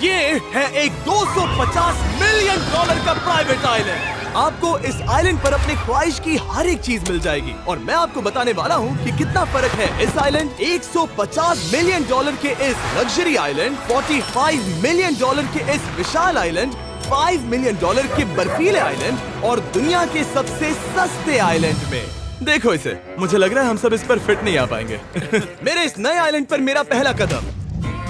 ये है एक 250 मिलियन डॉलर का प्राइवेट आइलैंड। आपको इस आइलैंड पर अपनी ख्वाहिश की हर एक चीज मिल जाएगी और मैं आपको बताने वाला हूँ कि कितना फर्क है इस आइलैंड 150 मिलियन डॉलर के इस लग्जरी आइलैंड, 45 मिलियन डॉलर के इस विशाल आइलैंड, 5 मिलियन डॉलर के बर्फीले आइलैंड और दुनिया के सबसे सस्ते आइलैंड में। देखो इसे, मुझे लग रहा है हम सब इस पर फिट नहीं आ पाएंगे। मेरे इस नए आइलैंड पर मेरा पहला कदम।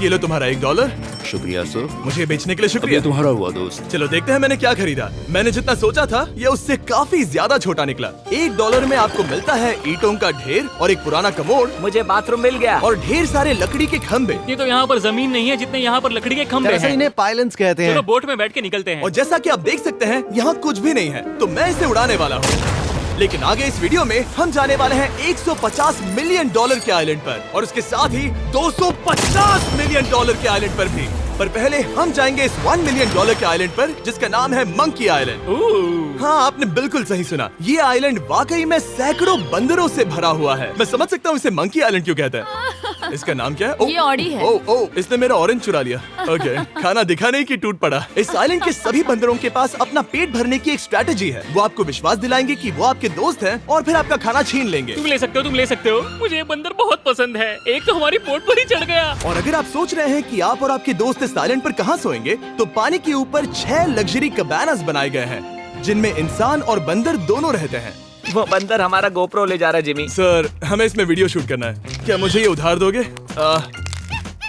ये लो तुम्हारा $1। शुक्रिया सर। मुझे बेचने के लिए अब शुक्रिया। ये तुम्हारा हुआ दोस्त। चलो देखते हैं मैंने क्या खरीदा। मैंने जितना सोचा था ये उससे काफी ज्यादा छोटा निकला। $1 में आपको मिलता है ईंटों का ढेर और एक पुराना कमोड। मुझे बाथरूम मिल गया। और ढेर सारे लकड़ी के खंभे। ये तो यहाँ पर जमीन नहीं है जितने यहाँ पर लकड़ी के खंभे दरअसल हैं। इन्हें पाइलन्स कहते चलो हैं। बोट में बैठ के निकलते हैं। और जैसा कि आप देख सकते हैं यहाँ कुछ भी नहीं है, तो मैं इसे उड़ाने वाला हूँ। लेकिन आगे इस वीडियो में हम जाने वाले हैं 150 मिलियन डॉलर के आइलैंड पर और उसके साथ ही 250 मिलियन डॉलर के आइलैंड पर भी। पर पहले हम जाएंगे इस 1 मिलियन डॉलर के आइलैंड पर जिसका नाम है मंकी आइलैंड। हाँ, आपने बिल्कुल सही सुना। ये आइलैंड वाकई में सैकड़ों बंदरों से भरा हुआ है। मैं समझ सकता हूँ इसे मंकी आइलैंड क्यों कहते हैं। इसका नाम क्या है? ये ऑडी है। ओ, इसने मेरा ऑरेंज चुरा लिया। ओके, खाना दिखा नहीं कि टूट पड़ा। इस आइलैंड के सभी बंदरों के पास अपना पेट भरने की एक स्ट्रैटेजी है। वो आपको विश्वास दिलाएंगे कि वो आपके दोस्त हैं और फिर आपका खाना छीन लेंगे। तुम ले सकते हो, तुम ले सकते हो। मुझे ये बंदर बहुत पसंद है। एक तो हमारी बोट पर ही चढ़ गया। और अगर आप सोच रहे हैं कि आप और आपके दोस्त इस आइलैंड पर कहाँ सोएंगे, तो पानी के ऊपर 6 लग्जरी कबानास बनाए गए हैं जिनमें इंसान और बंदर दोनों रहते हैं। वो बंदर हमारा गोप्रो ले जा रहा है जिमी। सर, हमें इसमें वीडियो शूट करना है। क्या मुझे ये उधार दोगे?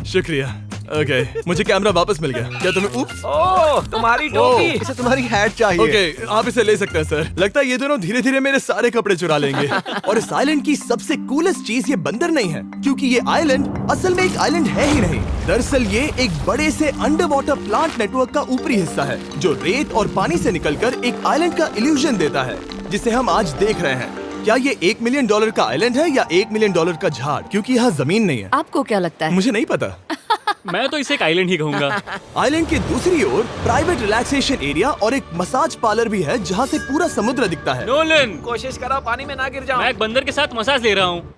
शुक्रिया। ओके, मुझे कैमरा वापस मिल गया। क्या तुम्हें ओह, तुम्हारी टोपी। इसे तुम्हारी हैट चाहिए। ओके, आप इसे ले सकते हैं सर। लगता है ये दोनों धीरे धीरे मेरे सारे कपड़े चुरा लेंगे। और इस आइलैंड की सबसे कूलेस्ट चीज ये बंदर नहीं है, क्योंकि ये आइलैंड असल में एक आइलैंड है ही नहीं। दरअसल ये एक बड़े से अंडर वाटर प्लांट नेटवर्क का ऊपरी हिस्सा है जो रेत और पानी से निकलकर एक आइलैंड का इल्यूजन देता है जिसे हम आज देख रहे हैं। क्या ये $1 मिलियन का आइलैंड है या $1 मिलियन का झाड़, क्योंकि यहाँ जमीन नहीं है। आपको क्या लगता है? मुझे नहीं पता। मैं तो इसे एक आइलैंड ही कहूँगा। आइलैंड के दूसरी ओर प्राइवेट रिलैक्सेशन एरिया और एक मसाज पार्लर भी है जहाँ से पूरा समुद्र दिखता है। नोलन, कोशिश करो पानी में ना गिर जाओ। मैं एक बंदर के साथ मसाज ले रहा हूँ।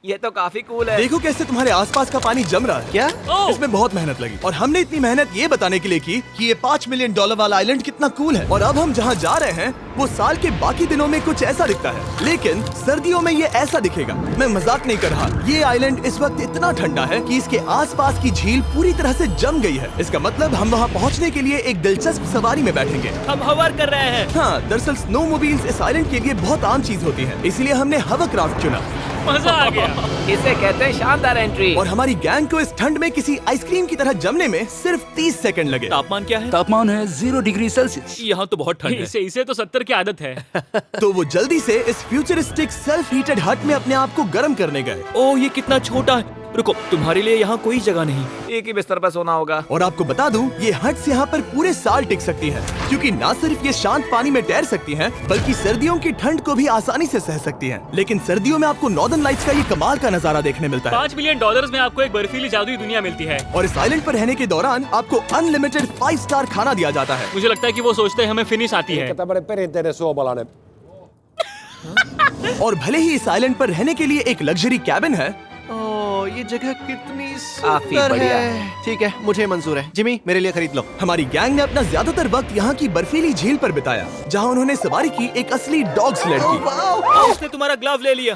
ये तो काफी कूल है। देखो कैसे तुम्हारे आसपास का पानी जम रहा है। क्या? ओह! इसमें बहुत मेहनत लगी और हमने इतनी मेहनत ये बताने के लिए की कि ये $5 मिलियन वाला आइलैंड कितना कूल है। और अब हम जहाँ जा रहे हैं वो साल के बाकी दिनों में कुछ ऐसा दिखता है, लेकिन सर्दियों में ये ऐसा दिखेगा। मैं मजाक नहीं कर रहा। ये आइलैंड इस वक्त इतना ठंडा है कि इसके आसपास की झील पूरी तरह से जम गई है। इसका मतलब हम वहाँ पहुँचने के लिए एक दिलचस्प सवारी में बैठेंगे। हम हवर कर रहे हैं। हाँ, दरअसल स्नोमोबाइल्स इस आइलैंड के लिए बहुत आम चीज होती है, इसलिए हमने हवरक्राफ्ट चुना। मजा आ गया। इसे कहते हैं शानदार एंट्री। और हमारी गैंग को इस ठंड में किसी आइसक्रीम की तरह जमने में सिर्फ 30 सेकंड लगे। तापमान क्या है? तापमान है 0 डिग्री सेल्सियस। यहाँ तो बहुत ठंड है। इसे तो 70 की आदत है। तो वो जल्दी से इस फ्यूचरिस्टिक सेल्फ हीटेड हट में अपने आप को गर्म करने गए। ओह, ये कितना छोटा है। रुको, तुम्हारे लिए यहाँ कोई जगह नहीं। एक ही बिस्तर पर सोना होगा। और आपको बता दूं, ये हट्स यहाँ पर पूरे साल टिक सकती हैं, क्योंकि न सिर्फ ये शांत पानी में तैर सकती हैं, बल्कि सर्दियों की ठंड को भी आसानी से सह सकती हैं। लेकिन सर्दियों में आपको नॉर्दर्न लाइट्स का ये कमाल का नजारा देखने मिलता है। $5 मिलियन में आपको एक बर्फीली जादुई दुनिया मिलती है। और इस आइलैंड पर रहने के दौरान आपको अनलिमिटेड 5 स्टार खाना दिया जाता है। मुझे लगता है कि वो सोचते हैं हमें फिनिश आती है। tämmöinen perinteinen suomalainen. और भले ही इस आइलैंड पर रहने के लिए एक लग्जरी कैबिन है, ओह, ये जगह कितनी काफी सुंदर बढ़िया है। ठीक है, मुझे मंजूर है। जिमी, मेरे लिए खरीद लो। हमारी गैंग ने अपना ज्यादातर वक्त यहाँ की बर्फीली झील पर बिताया, जहाँ उन्होंने सवारी की एक असली डॉग स्लेड की। उसने तुम्हारा ग्लव ले लिया।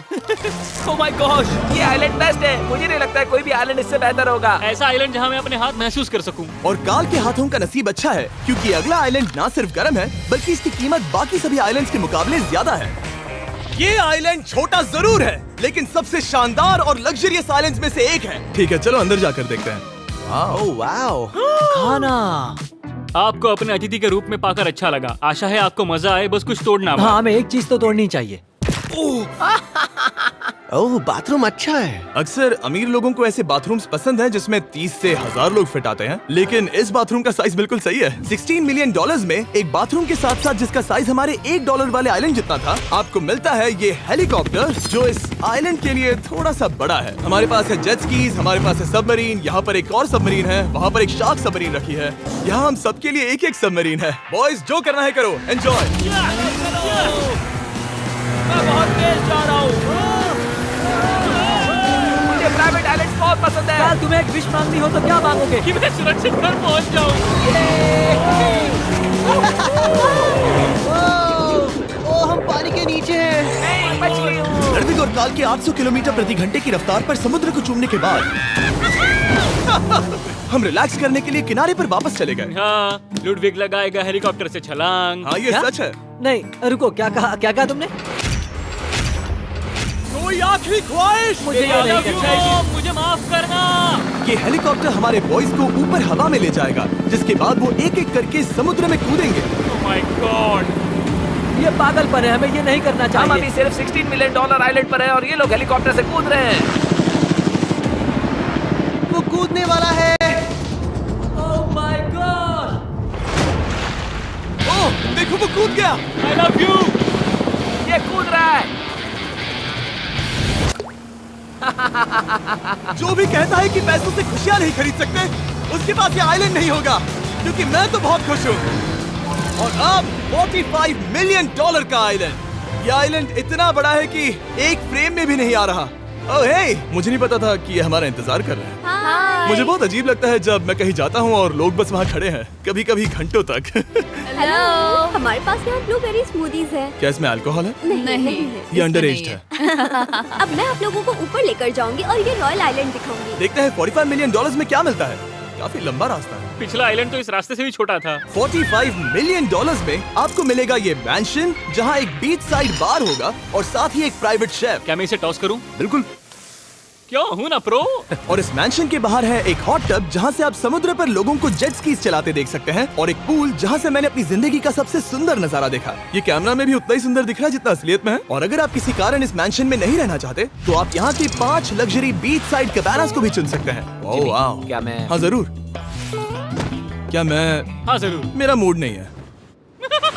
ओह माय गॉश, ये आइलैंड बेस्ट है। मुझे नहीं लगता है कोई भी आइलैंड इससे बेहतर होगा। ऐसा आइलैंड जहाँ मैं अपने हाथ महसूस कर सकूं। और काल के हाथों का नसीब अच्छा है, क्योंकि अगला आइलैंड ना सिर्फ गर्म है, बल्कि इसकी कीमत बाकी सभी आइलैंड्स के मुकाबले ज्यादा है। ये आइलैंड छोटा जरूर है, लेकिन सबसे शानदार और लग्जरियस आइलैंड्स में से एक है। ठीक है, चलो अंदर जाकर देखते हैं। ओह वाओ, खाना। आपको अपने अतिथि के रूप में पाकर अच्छा लगा। आशा है आपको मजा आए, बस कुछ तोड़ना मत। हाँ, हमें एक चीज तो तोड़नी चाहिए। ओह, बाथरूम अच्छा है। अक्सर अमीर लोगों को ऐसे बाथरूम्स पसंद हैं जिसमें 30 से 1000 लोग फिट आते हैं, लेकिन इस बाथरूम का साइज बिल्कुल सही है। $16 मिलियन में एक बाथरूम के साथ साथ जिसका साइज हमारे $1 वाले आइलैंड जितना था, आपको मिलता है ये हेलीकॉप्टर जो इस आइलैंड के लिए थोड़ा सा बड़ा है। हमारे पास है जेट स्कीज, हमारे पास है सबमरीन, यहाँ पर एक और सबमरीन है, वहाँ पर एक शार्क सबमरीन रखी है। यहाँ हम सबके लिए एक एक सबमरीन है। बॉयज, जो करना है करो, एंजॉय। मैं बहुत तेज जा रहा हूँ। मुझे प्राइवेट आइलैंड बहुत पसंद है। कल तुम्हें एक विश मांगनी हो तो क्या मांगोगे? कि मैं सुरक्षित घर पहुंच जाऊं। ओ हम पानी के नीचे हैं। नहीं, बच गई हूँ। लड़विक और काल के 800 किलोमीटर प्रति घंटे की रफ्तार पर समुद्र को चूमने के बाद हम रिलैक्स करने के लिए किनारे पर वापस चले गए। हाँ, लुडविग लगाएगा हेलीकॉप्टर से छलांग। हाँ ये क्या? सच है। नहीं रुको, क्या कहा तुमने? कोई आखिरी ख्वाहिश? मुझे ये नहीं करना चाहिए। मुझे माफ करना। ये हेलीकॉप्टर हमारे बॉयज को ऊपर हवा में ले जाएगा, जिसके बाद वो एक एक करके समुद्र में कूदेंगे। ओह माय गॉड। ये पागलपन है, हमें ये नहीं करना हम चाहिए। अभी सिर्फ $16 मिलियन आइलैंड पर है और ये लोग हेलीकॉप्टर से कूद रहे हैं। वो कूदने वाला है। Oh my God. ओह देखो वो कूद गया। I love you. ये कूद रहा है। जो भी कहता है कि पैसों से खुशियां नहीं खरीद सकते, उसके पास ये आइलैंड नहीं होगा, क्योंकि मैं तो बहुत खुश हूँ। और अब $45 मिलियन का आइलैंड। ये आइलैंड इतना बड़ा है कि एक फ्रेम में भी नहीं आ रहा। ओह हे, मुझे नहीं पता था कि ये हमारा इंतजार कर रहे हैं। हाय। मुझे बहुत अजीब लगता है जब मैं कहीं जाता हूँ और लोग बस वहाँ खड़े हैं, कभी कभी घंटों तक। हेलो। हमारे पास यहाँ ब्लूबेरी स्मूदीज है। क्या इसमें अल्कोहल है? नहीं। ये अंडर एज्ड है। अब मैं आप लोगों को ऊपर लेकर जाऊंगी और ये रॉयल आइलैंड दिखाऊंगी। देखते हैं $45 मिलियन में क्या मिलता है। काफी लंबा रास्ता है। पिछला आइलैंड तो इस रास्ते से भी छोटा था। $45 मिलियन में आपको मिलेगा ये मैंशन, जहाँ एक बीच साइड बार होगा और साथ ही एक प्राइवेट शेफ। क्या मैं इसे टॉस करूं? बिल्कुल। क्यों, हूं ना प्रो। और इस मैंशन के बाहर है एक हॉट टब, जहाँ से आप समुद्र पर लोगों को जेट स्कीज चलाते देख सकते हैं, और एक पूल जहाँ से मैंने अपनी जिंदगी का सबसे सुंदर नजारा देखा। ये कैमरा में भी उतना ही सुंदर दिख रहा है जितना असलियत में है। और अगर आप किसी कारण इस मैंशन में नहीं रहना चाहते, तो आप यहाँ की 5 लग्जरी बीच साइड कैबानास को भी चुन सकते हैं। ओह वाह। क्या मैं हाँ जरूर। क्या मैं? हाँ जरूर। मेरा मूड नहीं है।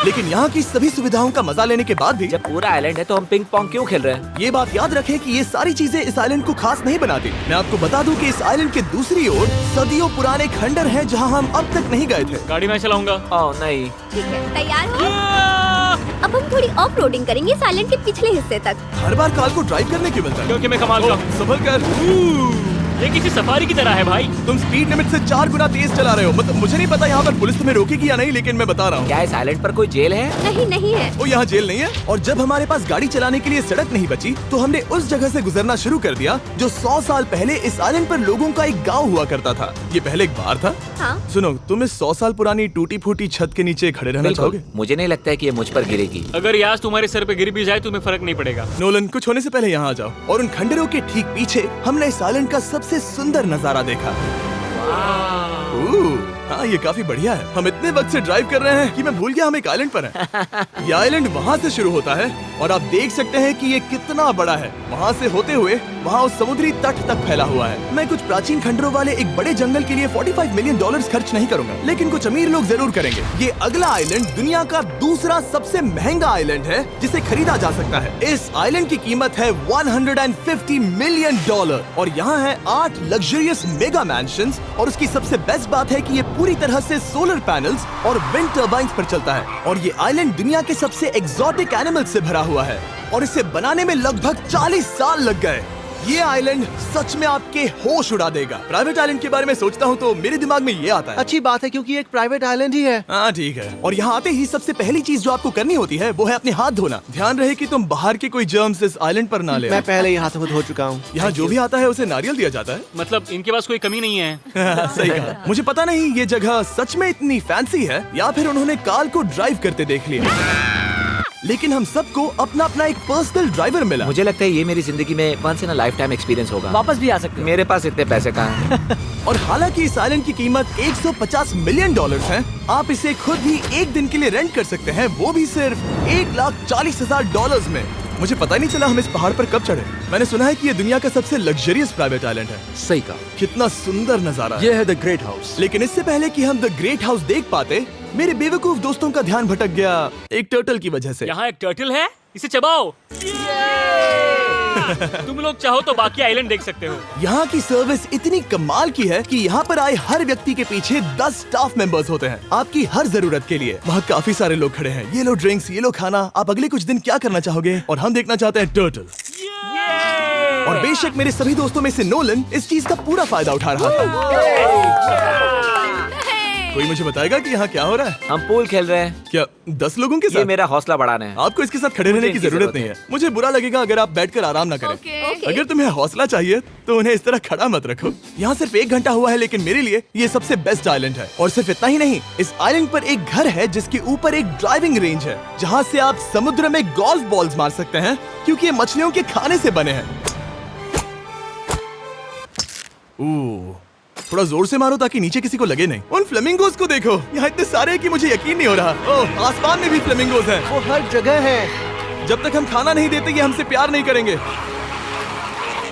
लेकिन यहाँ की सभी सुविधाओं का मजा लेने के बाद भी जब पूरा आइलैंड है तो हम पिंग पोंग क्यों खेल रहे हैं? ये बात याद रखें कि ये सारी चीजें इस आइलैंड को खास नहीं बनाती। मैं आपको बता दूं कि इस आइलैंड के दूसरी ओर सदियों पुराने खंडर हैं, जहां हम अब तक नहीं गए थे। गाड़ी मैं चलाऊंगा। ओह नहीं। ठीक है, तैयार हो? अब हम थोड़ी ऑफ रोडिंग करेंगे इस आइलैंड के पिछले हिस्से तक। हर बार कार को ड्राइव करने क्यों मिलता है? क्योंकि मैं कमाल का ओह, हूं। संभल कर। ये किसी सफारी की तरह है भाई। तुम स्पीड लिमिट से 4 गुना तेज चला रहे हो। मतलब मुझे नहीं पता यहाँ पर पुलिस तुम्हें रोकेगी या नहीं, लेकिन मैं बता रहा हूँ। क्या इस आइलैंड पर कोई जेल है? नहीं, नहीं है। वो यहाँ जेल नहीं है। और जब हमारे पास गाड़ी चलाने के लिए सड़क नहीं बची, तो हमने उस जगह से गुजरना शुरू कर दिया जो 100 साल पहले इस आइलैंड पर लोगों का एक गाँव हुआ करता था। ये पहले एक बार था। हाँ। सुनो, तुम इस 100 साल पुरानी टूटी फूटी छत के नीचे खड़े रहना बिल्कुल। चाहोगे? मुझे नहीं लगता है कि ये मुझ पर गिरेगी। अगर ये आज तुम्हारे सर पे गिर भी जाए तुम्हें फर्क नहीं पड़ेगा। नोलन, कुछ होने से पहले यहाँ आ जाओ। और उन खंडरों के ठीक पीछे हमने इस आइलैंड का सबसे सुंदर नजारा देखा। हाँ, ये काफी बढ़िया है। हम इतने वक्त से ड्राइव कर रहे हैं कि मैं भूल गया हम एक आइलैंड पर हैं। ये आइलैंड वहाँ से शुरू होता है और आप देख सकते हैं कि ये कितना बड़ा है। वहाँ से होते हुए वहाँ उस समुद्री तट तक फैला हुआ है। मैं कुछ प्राचीन खंडरों वाले एक बड़े जंगल के लिए $45 मिलियन खर्च नहीं करूंगा, लेकिन कुछ अमीर लोग जरूर करेंगे। ये अगला आइलैंड दुनिया का दूसरा सबसे महंगा आइलैंड है जिसे खरीदा जा सकता है। इस आइलैंड की कीमत है $150 मिलियन और यहाँ है 8 लग्जरियस मेगा मैंशंस। और उसकी सबसे बेस्ट बात है कि ये पूरी तरह से सोलर पैनल्स और विंड टर्बाइन्स पर चलता है। और ये आइलैंड दुनिया के सबसे एक्सोटिक एनिमल्स से भरा हुआ है और इसे बनाने में लगभग 40 साल लग गए। ये आइलैंड सच में आपके होश उड़ा देगा। प्राइवेट आइलैंड के बारे में सोचता हूँ तो मेरे दिमाग में ये आता है। अच्छी बात है, क्योंकि एक प्राइवेट आइलैंड ही है। हाँ ठीक है। और यहाँ आते ही सबसे पहली चीज जो आपको करनी होती है वो है अपने हाथ धोना। ध्यान रहे कि तुम बाहर के कोई जर्म्स इस आइलैंड पर ना ले। मैं पहले ही हाथों धो चुका हूँ। यहाँ जो भी आता है उसे नारियल दिया जाता है। मतलब इनके पास कोई कमी नहीं है। सही कहा। मुझे पता नहीं ये जगह सच में इतनी फैंसी है या फिर उन्होंने कार को ड्राइव करते देख लिया, लेकिन हम सबको अपना अपना एक पर्सनल ड्राइवर मिला। मुझे लगता है ये मेरी जिंदगी में once in a lifetime experience होगा। वापस भी आ सकते हो। मेरे पास इतने पैसे कहाँ हैं? और हालांकि इस आइलैंड की कीमत $150 मिलियन है, आप इसे खुद भी एक दिन के लिए रेंट कर सकते हैं, वो भी सिर्फ $1,40,000 में। मुझे पता ही नहीं चला हम इस पहाड़ पर कब चढ़े। मैंने सुना है कि ये दुनिया का सबसे लग्जरियस प्राइवेट आइलैंड है। सही कहा। कितना सुंदर नजारा है। ये है द ग्रेट हाउस। लेकिन इससे पहले कि हम द ग्रेट हाउस देख पाते, मेरे बेवकूफ दोस्तों का ध्यान भटक गया एक टर्टल की वजह से। यहाँ एक टर्टल है, इसे चबाओ। तुम लोग चाहो तो बाकी आइलैंड देख सकते हो। यहाँ की सर्विस इतनी कमाल की है कि यहाँ पर आए हर व्यक्ति के पीछे 10 स्टाफ मेंबर्स होते हैं आपकी हर जरूरत के लिए। वहाँ काफी सारे लोग खड़े हैं। ये लो ड्रिंक्स, ये लो खाना। आप अगले कुछ दिन क्या करना चाहोगे? और हम देखना चाहते हैं टर्टल। और बेशक मेरे सभी दोस्तों में से नोलन इस चीज का पूरा फायदा उठा रहा था। कोई मुझे बताएगा कि यहाँ क्या हो रहा है? हम पूल खेल रहे हैं। क्या 10 लोगों के ये साथ? मेरा हौसला बढ़ाना है। आपको इसके साथ खड़े रहने की इनकी जरूरत नहीं है। मुझे बुरा लगेगा अगर आप बैठकर आराम ना करें। अगर तुम्हें हौसला चाहिए तो उन्हें इस तरह खड़ा मत रखो। यहाँ सिर्फ 1 घंटा हुआ है, लेकिन मेरे लिए ये सबसे बेस्ट आइलैंड है। और सिर्फ इतना ही नहीं, इस आइलैंड पर एक घर है जिसके ऊपर एक ड्राइविंग रेंज है, जहाँ से आप समुद्र में गोल्फ बॉल्स मार सकते हैं, क्योंकि ये मछलियों के खाने से बने हैं। थोड़ा जोर से मारो ताकि नीचे किसी को लगे नहीं। उन फ्लेमिंगोज को देखो, यहाँ इतने सारे हैं कि मुझे यकीन नहीं हो रहा। ओह, आसमान में भी फ्लेमिंगोज हैं। वो हर जगह है। जब तक हम खाना नहीं देते ये हमसे प्यार नहीं करेंगे।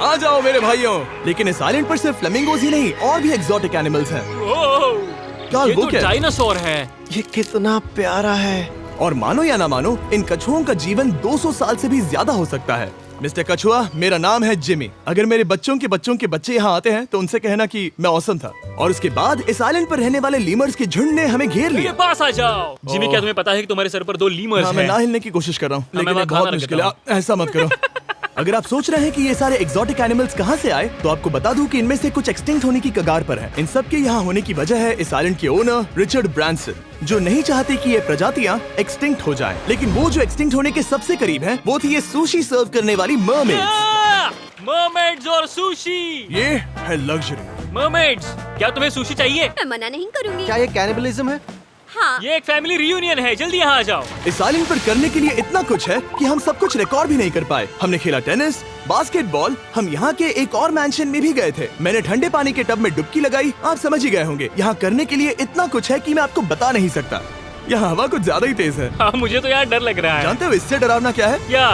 आ जाओ मेरे भाइयों। लेकिन इस आइलैंड पर सिर्फ फ्लेमिंगोज ही नहीं, और भी एक्सोटिक एनिमल्स हैं। क्या ये वो तो क्या है? डायनासोर है। ये कितना प्यारा है। और मानो या ना मानो, इन कछुओं का जीवन 200 साल से भी ज्यादा हो सकता है। मिस्टर कछुआ, मेरा नाम है जिमी। अगर मेरे बच्चों के बच्चे यहाँ आते हैं तो उनसे कहना कि मैं औसम था। और उसके बाद इस आइलैंड पर रहने वाले लीमर्स के झुंड ने हमें घेर मेरे लिया। पास आ जाओ। जिमी, क्या तुम्हें पता है कि तुम्हारे सर पर 2 लीमर्स हाँ, मैं हैं? ना हिलने की कोशिश कर रहा हूँ, मैं लेकिन ये वहाँ बहुत खाना मुश्किल रख है। देता ऐसा मत करो। अगर आप सोच रहे हैं कि ये सारे एक्सोटिक एनिमल्स कहाँ से आए, तो आपको बता दूं कि इनमें से कुछ एक्सटिंक्ट होने की कगार पर हैं। इन सब के यहाँ होने की वजह है इस आइलैंड के ओनर रिचर्ड ब्रांसन, जो नहीं चाहते कि ये प्रजातियाँ एक्सटिंक्ट हो जाएं। लेकिन वो जो एक्सटिंक्ट होने के सबसे करीब हैं, वो थी ये सुशी सर्व करने वाली मरमेड्स। मरमेड्स और सुशी। ये है लग्जरी। मरमेड्स, क्या तुम्हें सुशी चाहिए? मैं मना नहीं करूंगी। क्या ये कैनिबलिज्म है? हाँ। ये एक फैमिली रियूनियन है, जल्दी यहाँ आ जाओ। इस आइलैंड पर करने के लिए इतना कुछ है कि हम सब कुछ रिकॉर्ड भी नहीं कर पाए। हमने खेला टेनिस, बास्केटबॉल, हम यहाँ के एक और मैंशन में भी गए थे। मैंने ठंडे पानी के टब में डुबकी लगाई। आप समझ ही गए होंगे, यहाँ करने के लिए इतना कुछ है कि मैं आपको बता नहीं सकता। यहाँ हवा कुछ ज्यादा ही तेज है। हाँ, मुझे तो यार डर लग रहा है। जानते हो इससे डरावना क्या है? क्या?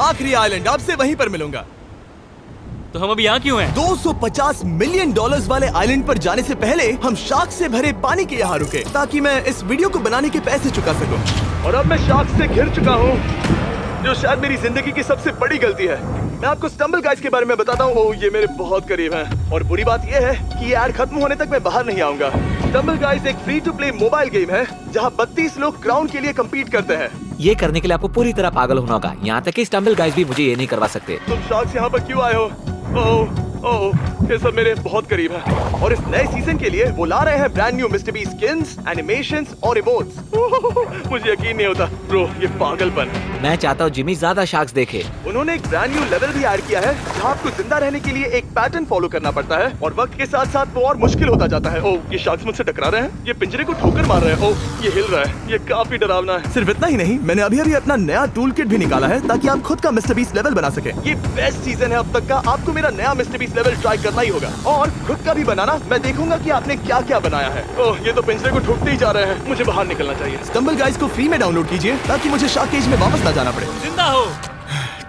आखिरी आइलैंड, आपसे वहीं पर मिलूंगा। तो हम अभी यहाँ क्यों हैं? $250 मिलियन वाले आइलैंड पर जाने से पहले हम शार्क से भरे पानी के यहाँ रुके, ताकि मैं इस वीडियो को बनाने के पैसे चुका सकूं। और अब मैं शार्क से घिर चुका हूँ, जो शायद मेरी जिंदगी की सबसे बड़ी गलती है। मैं आपको स्टम्बल गाइज के बारे में बताता हूँ। ओह, ये मेरे बहुत करीब हैं। और बुरी बात यह है कि ये ऐड खत्म होने तक मैं बाहर नहीं आऊंगा। स्टम्बल गाइज एक free to play mobile game है, जहाँ 32 लोग क्राउन के लिए कम्पीट करते हैं। ये करने के लिए आपको पूरी तरह पागल होना होगा। यहाँ तक कि स्टम्बल गाइस भी मुझे ये नहीं करवा सकते। तुम शार्क्स यहाँ पर क्यों आए हो? ओह, ये सब मेरे बहुत करीब है। और इस नए सीजन के लिए वो ला रहे हैं brand new mister beast skins, animations और इमोट्स। मुझे यकीन नहीं होता ब्रो, ये पागलपन। मैं चाहता हूँ जिमी ज्यादा शार्क्स देखे। उन्होंने एक ब्रांड न्यू लेवल भी ऐड किया है, जहाँ आपको जिंदा रहने के लिए एक पैटर्न फॉलो करना पड़ता है, और वक्त के साथ साथ वो और मुश्किल होता जाता है। ओह, ये शार्क्स मुझसे टकरा रहे हैं, ये पिंजरे को ठोकर मार रहे हैं। ओह, ये हिल रहा है, ये काफी डरावना है। सिर्फ इतना ही नहीं, मैंने अभी अपना नया टूल किट भी निकाला है, ताकि आप खुद का मिस्टर बीस्ट लेवल बना सके। ये बेस्ट सीजन है अब तक का। आपको मेरा नया मिस्टर बीस्ट लेवल ट्राई करना ही होगा, और खुद का भी बनाना। मैं देखूंगा कि आपने क्या क्या बनाया है। ओह, ये तो पिंजरे को ठोकते ही जा रहे हैं। मुझे बाहर निकलना चाहिए। स्टम्बल गाइस को फ्री में डाउनलोड कीजिए, ताकि मुझे शार्क केज में वापस ना जाना पड़े। जिंदा हो।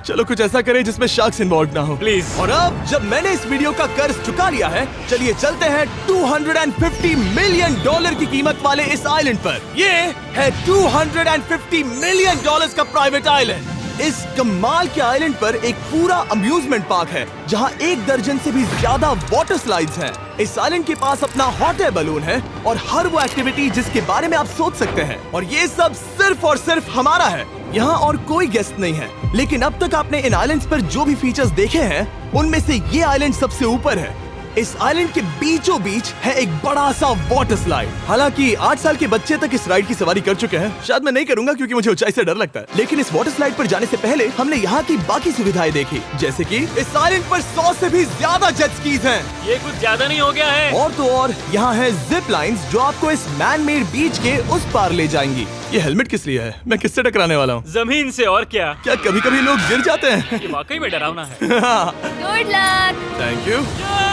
चलो कुछ ऐसा करें जिसमें शार्क्स इन्वॉल्व ना हो, प्लीज। और अब जब मैंने इस वीडियो का कर्ज चुका लिया है, चलिए चलते हैं $250 मिलियन की कीमत वाले इस आइलैंड पर। ये है $250 मिलियन का प्राइवेट आइलैंड। इस कमाल के आइलैंड पर एक पूरा अम्यूजमेंट पार्क है, जहां 1 दर्जन से भी ज्यादा वाटर स्लाइड्स हैं। इस आइलैंड के पास अपना हॉट एयर बलून है, और हर वो एक्टिविटी जिसके बारे में आप सोच सकते हैं। और ये सब सिर्फ और सिर्फ हमारा है। यहाँ और कोई गेस्ट नहीं है। लेकिन अब तक आपने इन आइलैंड्स पर जो भी फीचर्स देखे हैं, उनमें से ये आइलैंड सबसे ऊपर है। इस आइलैंड के बीचों बीच है एक बड़ा सा वाटर स्लाइड। हालांकि 8 साल के बच्चे तक इस राइड की सवारी कर चुके हैं। शायद मैं नहीं करूंगा क्योंकि मुझे ऊंचाई से डर लगता है। लेकिन इस वाटर स्लाइड पर जाने से पहले हमने यहाँ की बाकी सुविधाएं देखी, जैसे कि इस आइलैंड पर 100 से भी ज्यादा जेट स्कीज हैं। ये कुछ ज्यादा नहीं हो गया है? और तो और यहाँ है जिप लाइन्स, जो आपको इस मैन मेड बीच के उस पार ले जाएंगी। ये हेलमेट किस लिए है? मैं किससे टकराने वाला हूँ? जमीन से, और क्या? क्या कभी कभी लोग गिर जाते हैं? ये वाकई में डरावना है। Good luck. Thank you.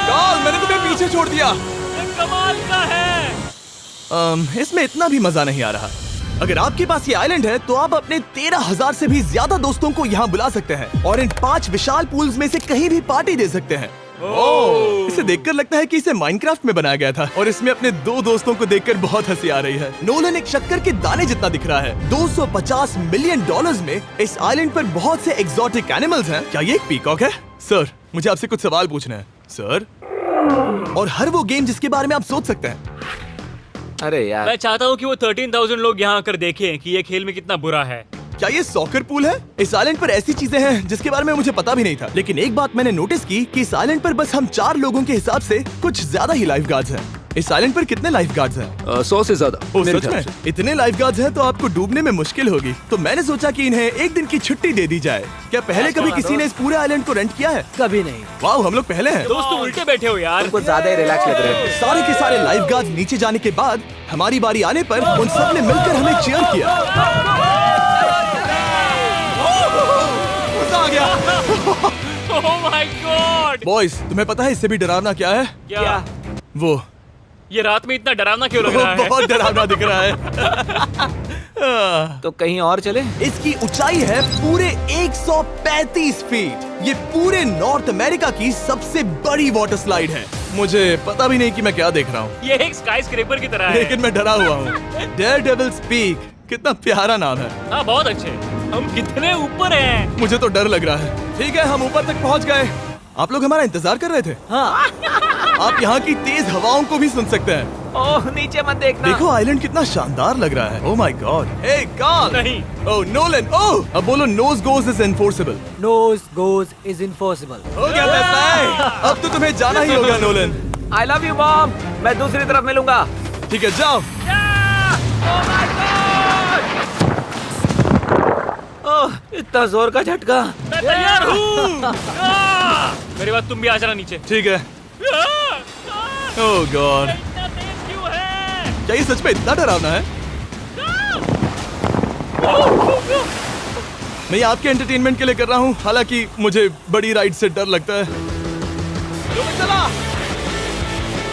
Carl, मैंने तुम्हें पीछे छोड़ दिया। ये कमाल का है। इसमें इतना भी मजा नहीं आ रहा। अगर आपके पास ये आइलैंड है, तो आप अपने 13,000 से भी ज्यादा दोस्तों को यहाँ बुला सकते हैं, और इन 5 विशाल पूल्स में से कहीं भी पार्टी दे सकते हैं। ओह, इसे देखकर लगता है कि इसे माइनक्राफ्ट में बनाया गया था, और इसमें अपने 2 दोस्तों को देखकर बहुत हंसी आ रही है। नोलन एक शक्कर के दाने जितना दिख रहा है। $250 मिलियन में इस आइलैंड पर बहुत से एक्सोटिक एनिमल्स हैं। क्या ये एक पीकॉक है? सर, मुझे आपसे कुछ सवाल पूछना है सर। और हर वो गेम जिसके बारे में आप सोच सकते हैं। अरे यार, मैं चाहता हूँ कि वो 13,000 लोग यहाँ आकर देखें कि ये खेल में कितना बुरा है। क्या ये सॉकर पूल है? इस आइलैंड पर ऐसी चीजें हैं जिसके बारे में मुझे पता भी नहीं था। लेकिन एक बात मैंने नोटिस की कि इस आइलैंड पर बस हम 4 लोगों के हिसाब से कुछ ज्यादा ही लाइफ गार्ड्स हैं। इस आइलैंड पर कितने लाइफ गार्ड्स हैं? 100 से ज्यादा ओ, मेरे सच ख्याल में? से। इतने लाइफ गार्ड्स हैं तो आपको डूबने में मुश्किल होगी। तो मैंने सोचा कि इन्हें एक दिन की छुट्टी दे दी जाए। क्या पहले कभी किसी ने इस पूरे आइलैंड को रेंट किया है? कभी नहीं। वाह, हम लोग पहले हैं। दोस्त तुम उल्टे बैठे हो यार। कुछ ज्यादा ही रिलैक्स लग रहे हैं। सारे के सारे लाइफ गार्ड्स नीचे जाने के बाद हमारी बारी आने पर उन सब ने मिलकर हमें चीयर किया। मजा आ गया। ओह माय गॉड। बॉयज, तुम्हें पता है इससे भी डरावना क्या है? क्या? वो ये रात में इतना डरावना क्यों लग रहा है? बहुत डरावना दिख रहा है। तो कहीं और चले? इसकी ऊंचाई है पूरे 135 फीट। ये पूरे नॉर्थ अमेरिका की सबसे बड़ी वाटर स्लाइड है। मुझे पता भी नहीं कि मैं क्या देख रहा हूँ, ये एक स्काई स्क्रेपर की तरह है। लेकिन मैं डरा हुआ हूँ। डेयरडेविल्स पीक, कितना प्यारा नाम है। हाँ बहुत अच्छे। हम कितने ऊपर हैं? मुझे तो डर लग रहा है। ठीक है, हम ऊपर तक पहुँच गए। आप लोग हमारा इंतजार कर रहे थे। हाँ। आप यहाँ की तेज हवाओं को भी सुन सकते हैं। ओह, नीचे मत देखना। देखो आइलैंड कितना शानदार लग रहा है। Oh my God. Hey Carl. नहीं। Oh Nolan. ओह, अब बोलो nose goes is enforceable. Nose goes is enforceable. हो गया फैसला है। अब तो तुम्हें जाना ही होगा Nolan. I love you mom. मैं दूसरी तरफ मिलूंगा। ठीक है, जाओ। ओह, इतना जोर का झटका। मैं तैयार हूँ। मेरे बाद तुम भी आ जाना नीचे। ठीक है। ओह गॉड, इतना तेज क्यों है? क्या ये सच में इतना डरावना है? मैं ये आपके एंटरटेनमेंट के लिए कर रहा हूँ, हालांकि मुझे बड़ी राइड से डर लगता है। चला।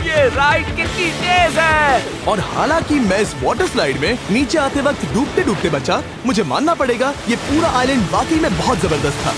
ये राइड कितनी तेज है। और हालांकि मैं इस वाटर स्लाइड में नीचे आते वक्त डूबते डूबते बचा, मुझे मानना पड़ेगा ये पूरा आइलैंड वाकई में बहुत जबरदस्त था।